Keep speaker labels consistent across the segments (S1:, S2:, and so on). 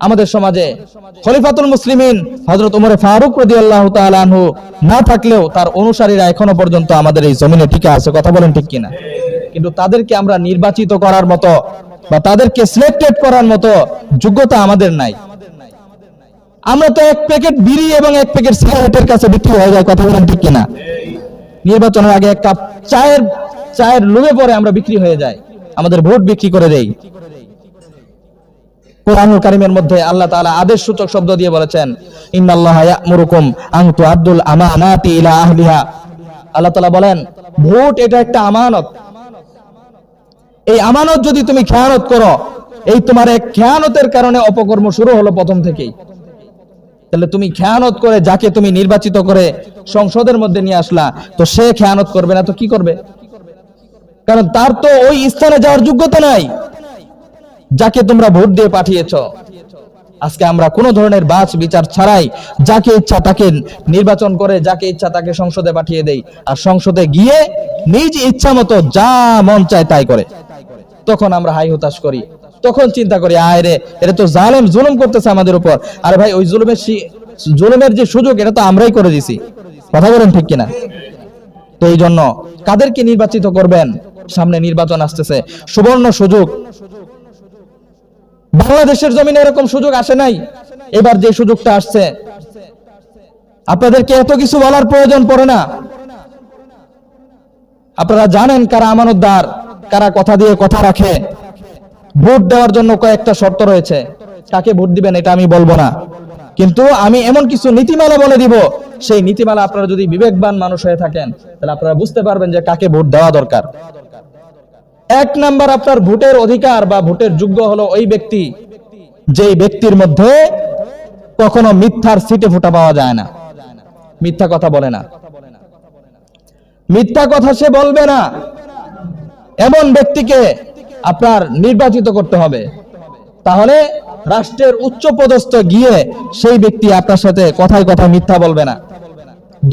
S1: আমাদের সমাজে খলিফাতুল মুসলিমিন হযরত ওমর ফারুক রাদিয়াল্লাহু তাআলা আনহু না থাকলেও তার অনুসারীরা এখনো পর্যন্ত আমাদের এই জমিনে টিকে আছে, কথা বলেন ঠিক কিনা? কিন্তু তাদেরকে আমরা নির্বাচিত করার মতো বা তাদেরকে সিলেক্টেড করার মতো যোগ্যতা আমাদের নাই। আমরা তো এক প্যাকেট বিড়ি এবং এক প্যাকেট সিগারেটের কাছে বিক্রি হয়ে যায়, কথা বলেন ঠিক কিনা? নির্বাচনের আগে এক কাপ চায়ের লোভে পরে আমরা বিক্রি হয়ে যাই, আমাদের ভোট বিক্রি করে দেই। কোরআনুল কারীমের মধ্যে আল্লাহ তাআলা আদেশ সূচক শব্দ দিয়ে বলেছেন, ইন্নাল্লাহা ইয়া'মুরুকুম আন তুআদ্দুল আমানাতি ইলা আহলিহা। আল্লাহ তাআলা বলেন ভোট এটা একটা আমানত। এই আমানত যদি তুমি খেয়ানত করো, এই তোমার এক খেয়ানতের কারণে অপকর্ম শুরু হলো প্রথম থেকেই। তাহলে তুমি খেয়ানত করে যাকে তুমি নির্বাচিত করে সংসদের মধ্যে নিয়ে আসলা, তো সে খেয়ানত করবে না তো কি করবে? কারণ তার তো ওই স্থানে যাওয়ার যোগ্যতা নাই যাকে তোমরা ভোট দিয়ে পাঠিয়েছ। আজকে আমরা কোনো ধরনের বাছ বিচার ছাড়াই যাকে ইচ্ছা তাকে নির্বাচন করে, যাকে ইচ্ছা তাকে সংসদে পাঠিয়ে দেই, আর সংসদে গিয়ে নিজ ইচ্ছা মতো যা মন চায় তাই করে। তখন আমরা হাই হতাশ করি, তখন চিন্তা করি আয় রে, এটা তো জালেম জুলুম করতেছে আমাদের উপর। আরে ভাই, ওই জুলুমের যে সুযোগ এটা তো আমরাই করে দিছি, কথা বলেন ঠিক কিনা? তো এই জন্য কাদেরকে নির্বাচিত করবেন? সামনে নির্বাচন আসতেছে, সুবর্ণ সুযোগ। বাংলাদেশের জমিনে এরকম সুযোগ আসে নাই, এবার যে সুযোগটা আসছে আপনাদেরকে এত কিছু বলার প্রয়োজন পড়ে না। আপনারা জানেন কারা আমানতদার, কারা কথা দিয়ে কথা রাখে। ভোট দেওয়ার জন্য কয়েকটা শর্ত রয়েছে, কাকে ভোট দিবেন এটা আমি বলবো না, কিন্তু আমি এমন কিছু নীতিমালা বলে দিব, সেই নীতিমালা আপনারা যদি বিবেকবান মানুষ হয়ে থাকেন তাহলে আপনারা বুঝতে পারবেন যে কাকে ভোট দেওয়া দরকার। এক নাম্বার, আপনার ভোটের অধিকার বা ভোটের যোগ্য হলো ওই ব্যক্তি যেই ব্যক্তির মধ্যে কখনো মিথ্যার ছিটে ফোঁটা পাওয়া যায় না, মিথ্যা কথা বলে না, মিথ্যা কথা সে বলবে না, এমন ব্যক্তিকে আপনার নির্বাচিত করতে হবে। তাহলে রাষ্ট্রের উচ্চ পদস্থ গিয়ে সেই ব্যক্তি আপনার সাথে কথায় কথায় মিথ্যা বলবে না।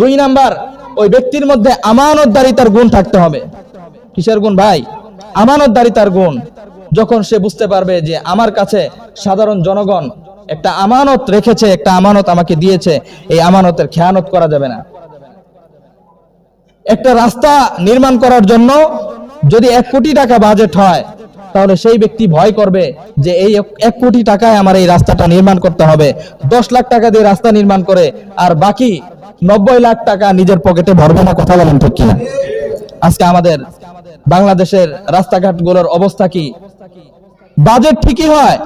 S1: দুই নাম্বার, ওই ব্যক্তির মধ্যে আমানতদারিতার গুণ থাকতে হবে। কিসের গুণ ভাই? আমানতদারিতার গুণ। যখন সে বুঝতে পারবে যে আমার কাছে সাধারণ জনগণ একটা আমানত রেখেছে, একটা আমানত আমাকে দিয়েছে, এই আমানতের খেয়ানত করা যাবে না। একটা রাস্তা নির্মাণ করার জন্য যদি 1 কোটি টাকা বাজেট হয়, তাহলে সেই ব্যক্তি ভয় করবে যে এই 1 কোটি টাকায় আমার এই রাস্তাটা নির্মাণ করতে হবে। 10 লাখ টাকা দিয়ে রাস্তা নির্মাণ করে আর বাকি 90 লাখ টাকা নিজের পকেটে ভরবে না, কথা বলেন ঠিক কিনা? আজকে আমাদের বাংলাদেশের রাস্তাঘাটগুলোর অবস্থা কি? বাজেট ঠিকই হয়,